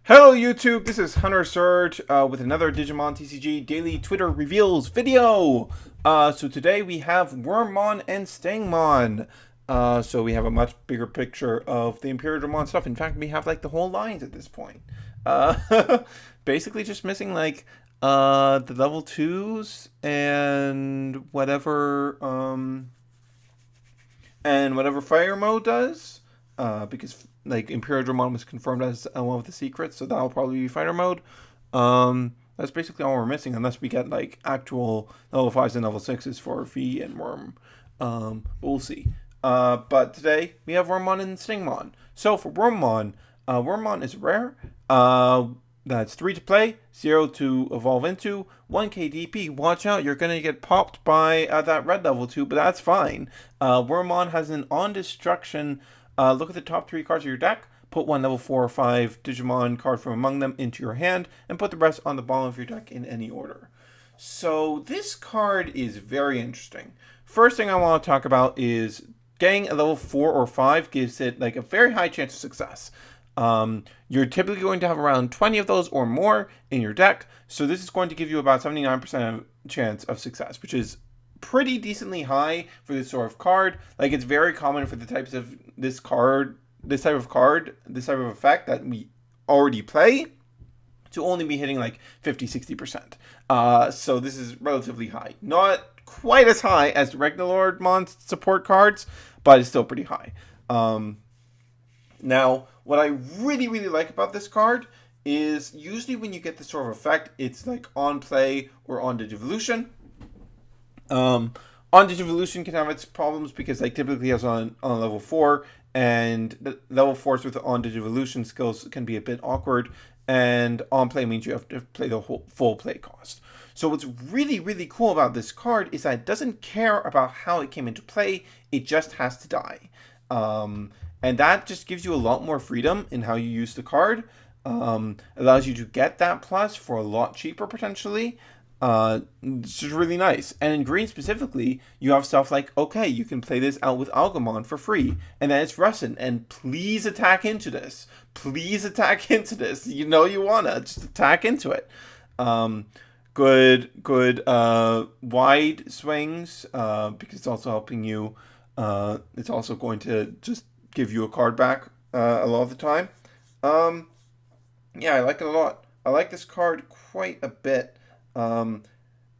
Hello YouTube, this is Hunter Surge with another Digimon TCG Daily Twitter Reveals video. So today we have Wormmon and Stingmon. So we have a much bigger picture of the Imperial Digimon stuff. In fact, we have like the whole lines at this point. Basically just missing like the level 2s and whatever fire mode does. Because like Imperial Dramon was confirmed as one of the secrets, so that'll probably be fighter mode. That's basically all we're missing, unless we get like actual level 5s and level 6s for V and Worm. But we'll see. But today we have Wormmon and Stingmon. So for Wormmon, Wormmon is rare. That's 3 to play, 0 to evolve into, 1 KDP. Watch out, you're going to get popped by that red level 2, but that's fine. Wormmon has an on destruction. Look at the top 3 cards of your deck, put one level 4 or 5 Digimon card from among them into your hand, and put the rest on the bottom of your deck in any order. So this card is very interesting. First thing I want to talk about is getting a level 4 or 5 gives it like a very high chance of success. You're typically going to have around 20 of those or more in your deck, so this is going to give you about 79% chance of success, which is pretty decently high for this sort of card. Like, it's very common for the types of this type of effect that we already play to only be hitting like 50-60%. So this is relatively high. Not quite as high as the regular Mon support cards, but it's still pretty high. Now, what I really like about this card is usually when you get this sort of effect, it's like on play or on Digivolution. On Digivolution can have its problems because like typically has on level 4, and the level 4s with the on Digivolution skills can be a bit awkward, and on play means you have to play the whole full play cost. So what's really cool about this card is that it doesn't care about how it came into play, it just has to die. And that just gives you a lot more freedom in how you use the card. Allows you to get that plus for a lot cheaper potentially. It's just really nice. And in green specifically, you have stuff like, okay, you can play this out with Agumon for free, and then it's Russin, and please attack into this. Please attack into this. You know you wanna just attack into it. Good wide swings, because it's also helping you. It's also going to just give you a card back a lot of the time. Yeah, I like it a lot. I like this card quite a bit.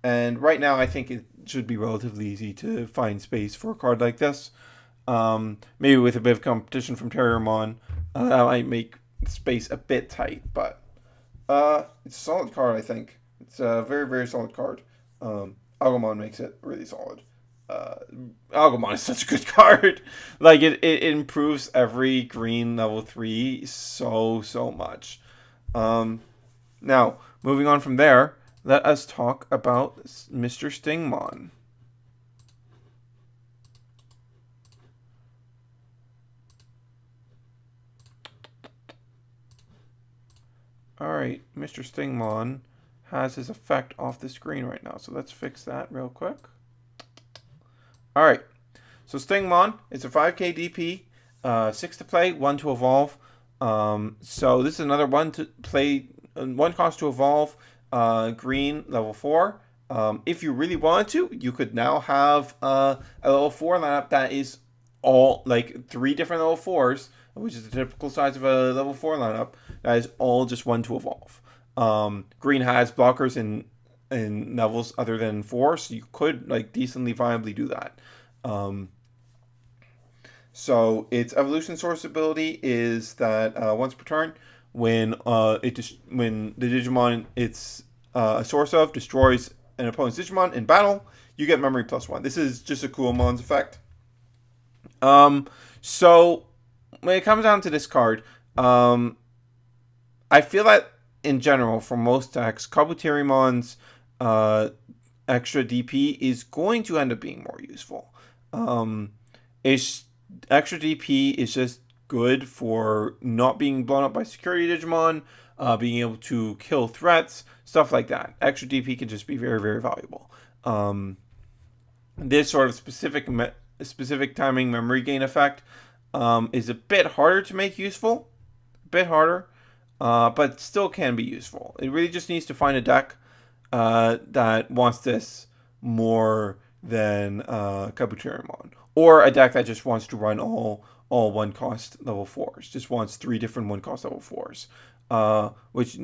And right now I think it should be relatively easy to find space for a card like this. Maybe with a bit of competition from Terriermon, that might make space a bit tight, but it's a solid card, I think. It's a very solid card. Agumon makes it really solid. Agumon is such a good card. Like, it improves every green level 3 so much. Now, moving on from there, let us talk about Mr. Stingmon. Alright, Mr. Stingmon has his effect off the screen right now, so let's fix that real quick. Alright, so Stingmon is a 5k DP, 6 to play, 1 to evolve. So this is another 1 to play, 1 cost to evolve, green, level 4. If you really wanted to, you could now have a level 4 lineup that is all like 3 different level 4s, which is the typical size of a level 4 lineup, that is all just 1 to evolve. Green has blockers in levels other than 4, so you could like decently viably do that. So its evolution source ability is that once per turn, when the Digimon it's a source of destroys an opponent's Digimon in battle, you get memory +1. This is just a cool Mon's effect. So when it comes down to this card, I feel that in general, for most decks, Kabutarimon's extra DP is going to end up being more useful. Extra DP is just good for not being blown up by security Digimon, being able to kill threats, stuff like that. Extra DP can just be very valuable. This sort of specific timing memory gain effect is a bit harder to make useful. A bit harder. but still can be useful. It really just needs to find a deck that wants this more than Kabuterimon, or a deck that just wants to run all one cost level 4s, just wants 3 different one cost level 4s, which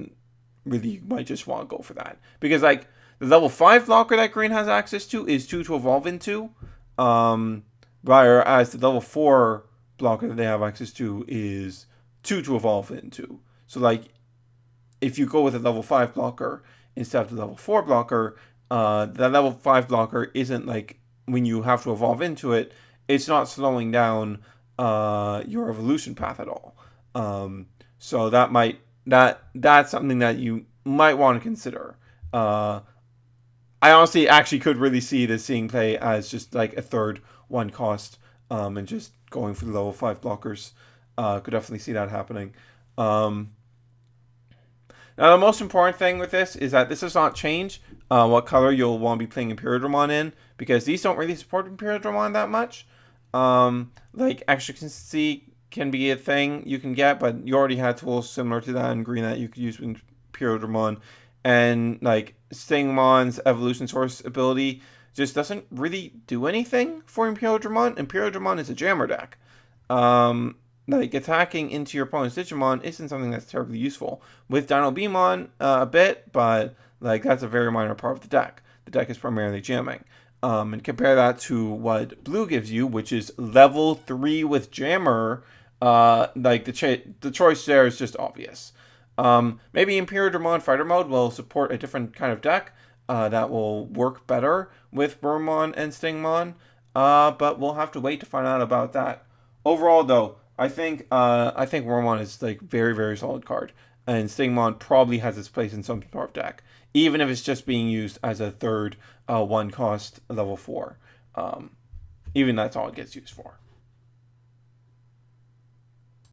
really you might just want to go for that, because like the level 5 blocker that green has access to is 2 to evolve into, whereas the level 4 blocker that they have access to is 2 to evolve into. So like if you go with a level 5 blocker instead of the level 4 blocker, the level 5 blocker isn't like, when you have to evolve into it, it's not slowing down your evolution path at all. So that's something that you might want to consider. I honestly actually could really see this seeing play as just like a third one cost, and just going for the level 5 blockers. Could definitely see that happening. Now, the most important thing with this is that this does not change what color you'll want to be playing Imperiodramon in, because these don't really support Imperiodramon that much. Like, extra consistency can be a thing you can get, but you already had tools similar to that in green that you could use with Imperiodramon. And, like, Stingmon's Evolution Source ability just doesn't really do anything for Imperiodramon. Imperiodramon is a jammer deck. Like, attacking into your opponent's Digimon isn't something that's terribly useful. With Dinobemon, a bit, but, like, that's a very minor part of the deck. The deck is primarily jamming. And compare that to what blue gives you, which is level 3 with jammer. Like, the choice there is just obvious. Maybe Imperiodramon Fighter Mode will support a different kind of deck that will work better with Wormmon and Stingmon, but we'll have to wait to find out about that. Overall, though, I think Wormmon is like very, very solid card, and Stingmon probably has its place in some sort of deck, even if it's just being used as a third one cost level 4. Even that's all it gets used for.